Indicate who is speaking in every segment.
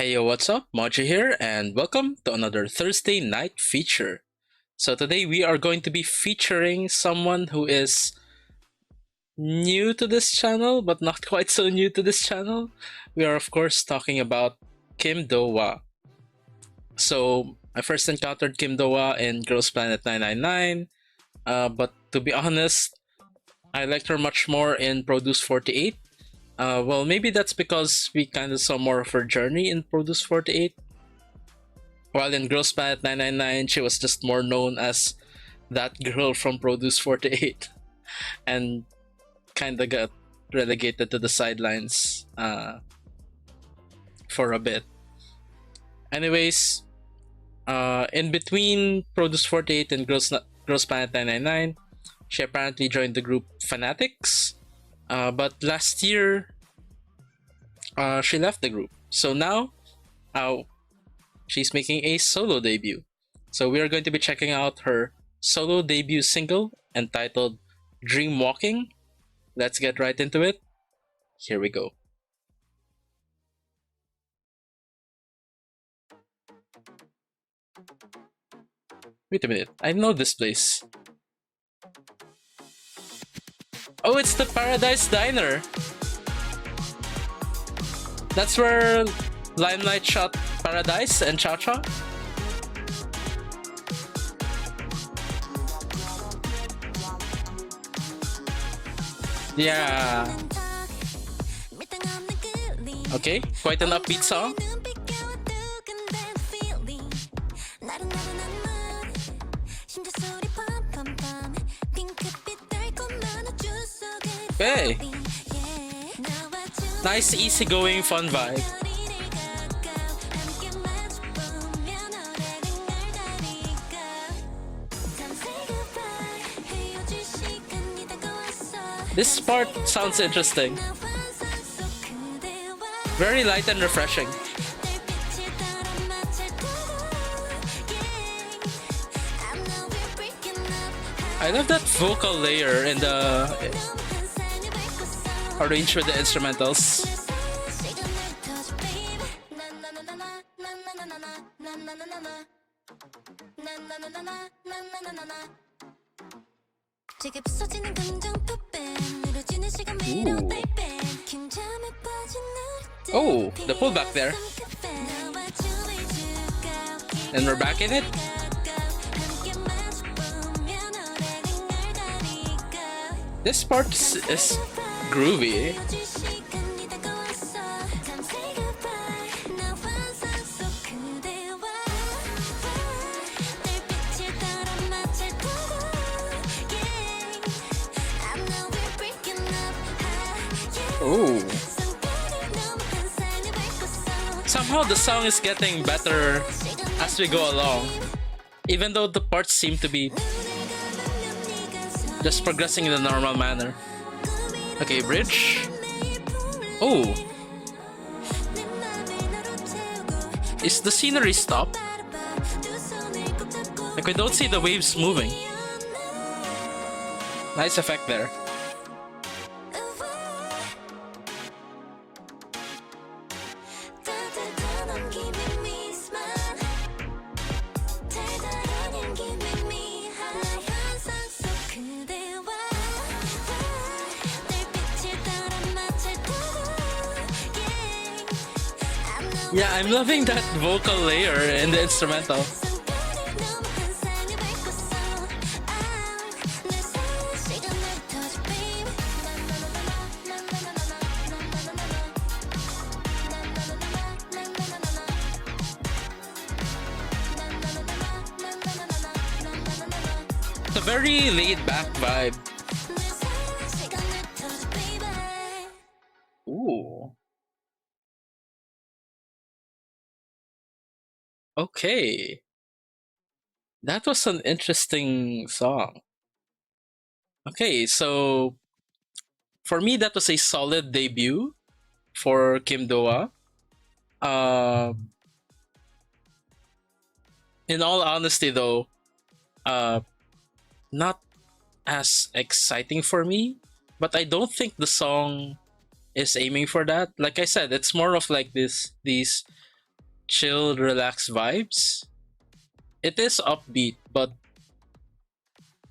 Speaker 1: Hey yo, what's up? Moji here, and welcome to another Thursday night feature. So, today we are going to be featuring someone who is new to this channel, but not quite so new to this channel. We are, of course, talking about kimdoah. So, I first encountered kimdoah in Girls Planet 999, but to be honest, I liked her much more in Produce 48. Well, maybe that's because we kind of saw more of her journey in Produce 48. While in Girls Planet 999, she was just more known as that girl from Produce 48 and kind of got relegated to the sidelines for a bit. Anyways, in between Produce 48 and Girls Planet 999, she apparently joined the group Fanatics. But last year, she left the group. So now, she's making a solo debut. So we are going to be checking out her solo debut single entitled Dream Walking. Let's get right into it. Here we go. Wait a minute, I know this place. Oh, it's the Paradise Diner. That's where Limelight shot Paradise and Cha-Cha. Yeah. Okay, quite an upbeat song. Okay. Nice, easygoing, fun vibe. This part sounds interesting. Very light and refreshing. I love that vocal layer in the arranged with the instrumentals. Ooh. Oh, the pullback there. And we're back in it. This part is groovy. Oh. Somehow the song is getting better as we go along, even though the parts seem to be just progressing in a normal manner. Okay, bridge. Oh. Is the scenery stopped? Like, we don't see the waves moving. Nice effect there. Yeah, I'm loving that vocal layer in the instrumental. It's a very laid-back vibe. Ooh. Okay. That was an interesting song. Okay, so for me, that was a solid debut for kimdoah. In all honesty, though, not as exciting for me, but I don't think the song is aiming for that. Like I said, it's more of like these chill, relaxed vibes. It is upbeat, but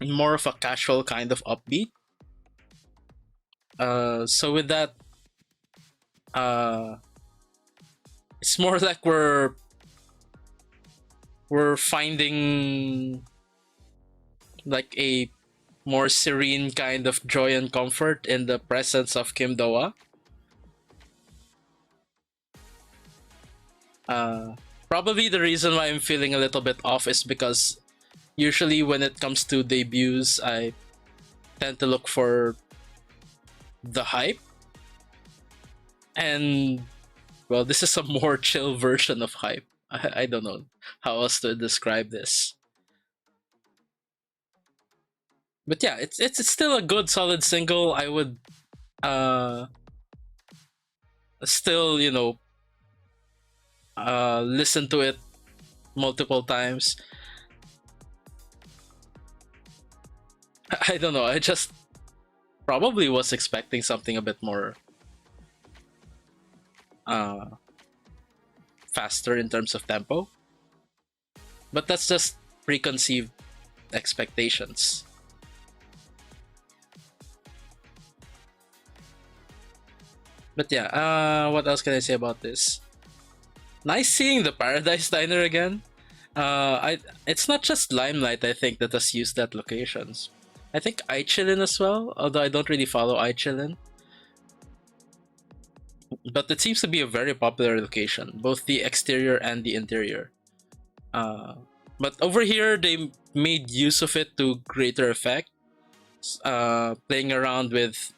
Speaker 1: more of a casual kind of upbeat. So with that, uh, it's more like we're finding like a more serene kind of joy and comfort in the presence of kimdoah. Uh, Probably the reason why I'm feeling a little bit off is because usually when it comes to debuts, I tend to look for the hype, and well, this is a more chill version of hype. I don't know how else to describe this, but yeah, it's still a good solid single. I would uh still listen to it multiple times. I don't know. I just probably was expecting something a bit more uh faster in terms of tempo, but that's just preconceived expectations. But yeah, what else can I say about this? Nice seeing the Paradise Diner again. I It's not just Limelight, I think, that has used that locations. I think iChillin as well, although I don't really follow iChillin. But it seems to be a very popular location, both the exterior and the interior. Uh, but over here, they made use of it to greater effect, playing around with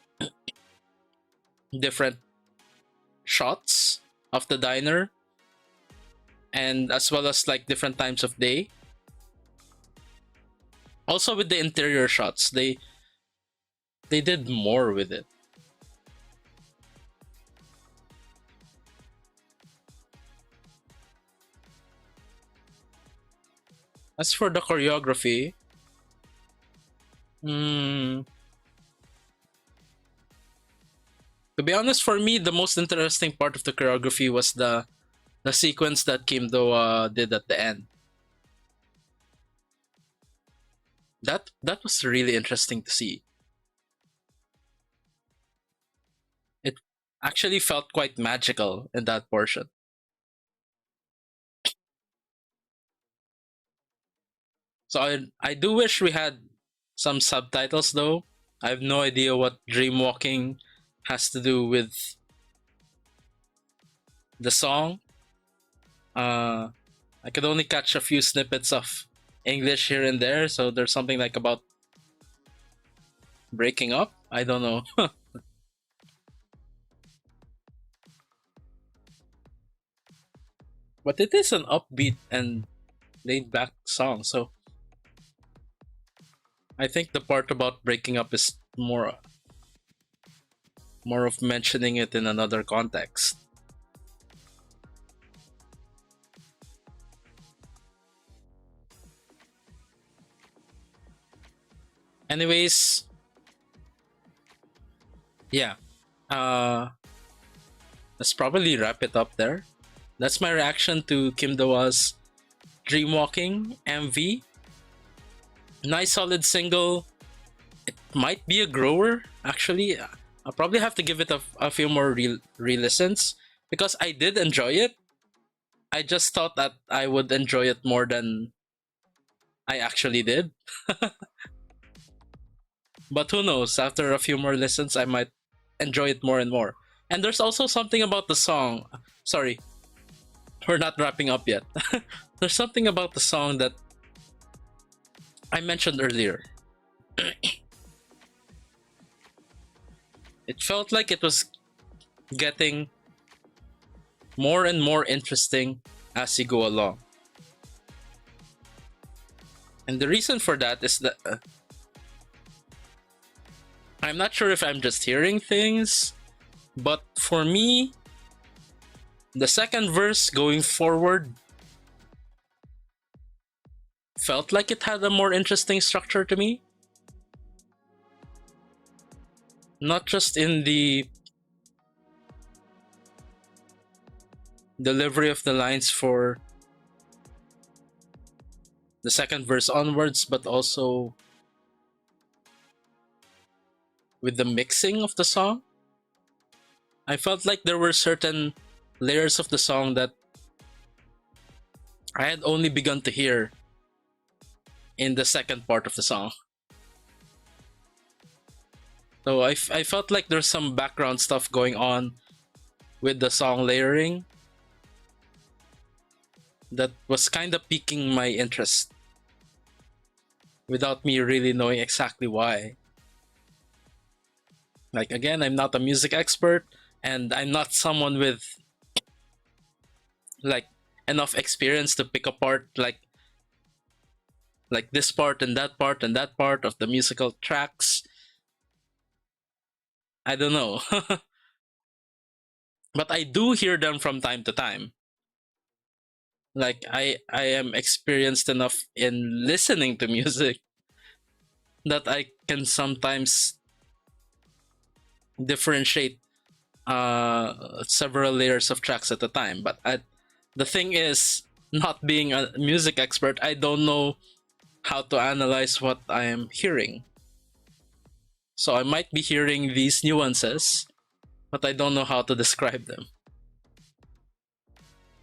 Speaker 1: different shots of the diner, and as well as like different times of day. Also with the interior shots, they did more with it. As for the choreography, mm, to be honest, for me, the most interesting part of the choreography was the sequence that kimdoah did at the end. That was really interesting to see. It actually felt quite magical in that portion. So I do wish we had some subtitles though. I have no idea what dreamwalking has to do with the song. Uh, I could only catch a few snippets of English here and there, so there's something like about breaking up. I don't know. But it is an upbeat and laid back song, so I think the part about breaking up is more of mentioning it in another context. Anyways, yeah. Uh let's probably wrap it up there. That's my reaction to kimdoah's Dreamwalking MV. Nice solid single. It might be a grower, actually. I'll probably have to give it a few more re-listens because I did enjoy it. I just thought that I would enjoy it more than I actually did. But who knows? After a few more listens, I might enjoy it more and more. And there's also something about the song. Sorry, we're not wrapping up yet. There's something about the song that I mentioned earlier. It felt like it was getting more and more interesting as you go along. And the reason for that is that I'm not sure if I'm just hearing things, but for me, the second verse going forward felt like it had a more interesting structure to me. Not just in the delivery of the lines for the second verse onwards, but also with the mixing of the song. I felt like there were certain layers of the song that I had only begun to hear in the second part of the song. So I felt like there's some background stuff going on with the song layering that was kind of piquing my interest without me really knowing exactly why. Like, again, I'm not a music expert, and I'm not someone with like enough experience to pick apart like this part and that part and that part of the musical tracks. I don't know. But I do hear them from time to time. Like, I am experienced enough in listening to music that I can sometimes differentiate several layers of tracks at a time. But the thing is, not being a music expert, I don't know how to analyze what I am hearing. So I might be hearing these nuances, but I don't know how to describe them.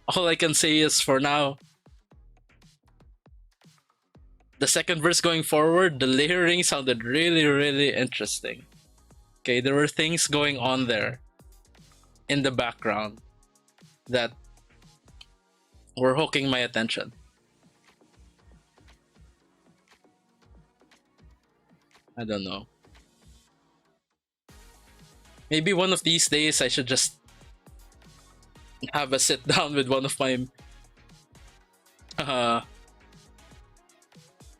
Speaker 1: All I can say is, for now, the second verse going forward, the layering sounded really, really interesting. Okay, there were things going on there in the background that were hooking my attention. I don't know. Maybe one of these days I should just have a sit down with one of my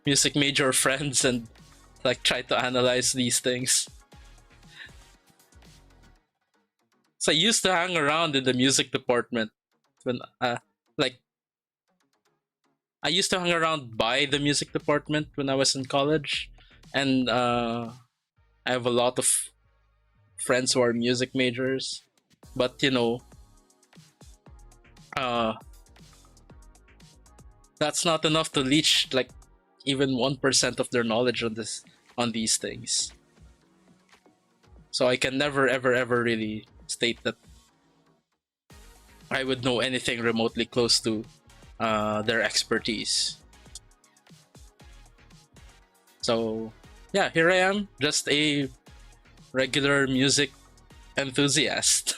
Speaker 1: music major friends and like try to analyze these things. So I used to hang around in the music department when like I used to hang around by the music department when I was in college, and I have a lot of friends who are music majors, but you know, that's not enough to leech like even 1% of their knowledge on these things. So I can never ever really state that I would know anything remotely close to their expertise. So yeah, here I am, just a regular music enthusiast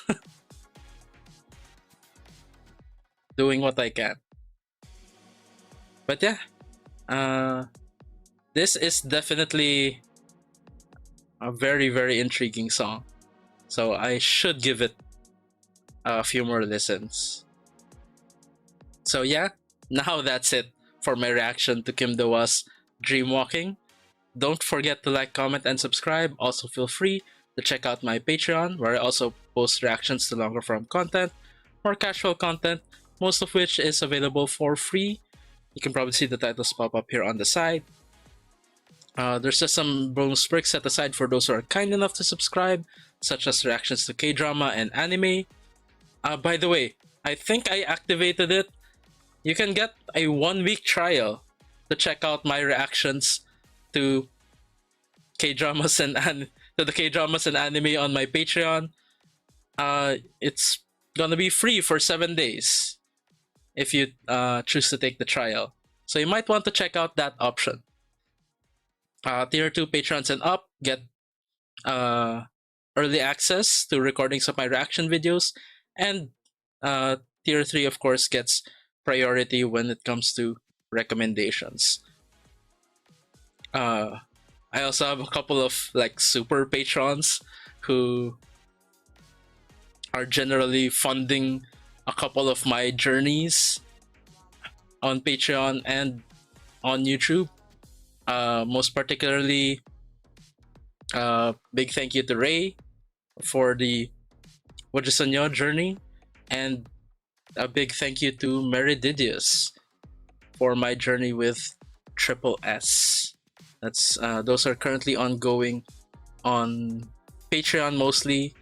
Speaker 1: doing what I can. But yeah, this is definitely a very, very intriguing song. So I should give it a few more listens. So yeah, now that's it for my reaction to kimdoah's Dreamwalking. Don't forget to like, comment, and subscribe. Also, feel free to check out my Patreon, where I also post reactions to longer form content, more casual content, most of which is available for free. You can probably see the titles pop up here on the side. There's just some bonus perks set aside for those who are kind enough to subscribe, such as reactions to K-drama and anime. By the way, I think I activated it. You can get a 1-week trial to check out my reactions to K-dramas and the K-dramas and anime on my Patreon. It's gonna be free for 7 days if you choose to take the trial. So you might want to check out that option. Tier 2 patrons and up get early access to recordings of my reaction videos, and Tier 3 of course gets priority when it comes to recommendations. I also have a couple of like super patrons who are generally funding a couple of my journeys on Patreon and on YouTube. Most particularly, big thank you to Ray for the Wajisanyo journey, and a big thank you to Merididius for my journey with Triple S. That's those are currently ongoing on Patreon mostly.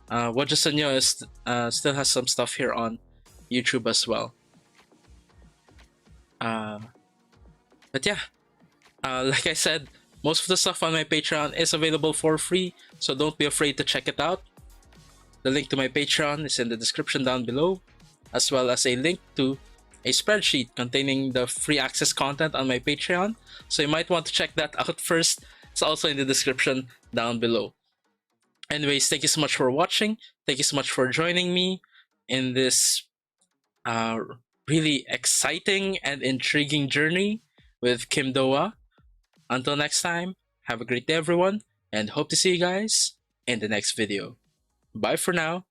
Speaker 1: Wajisanyo is still has some stuff here on YouTube as well. Uh, but yeah, like I said, most of the stuff on my Patreon is available for free, so don't be afraid to check it out. The link to my Patreon is in the description down below, as well as a link to a spreadsheet containing the free access content on my Patreon. So you might want to check that out first. It's also in the description down below. Anyways, thank you so much for watching. Thank you so much for joining me in this uh, really exciting and intriguing journey with kimdoah. Until next time, have a great day, everyone, and hope to see you guys in the next video. Bye for now.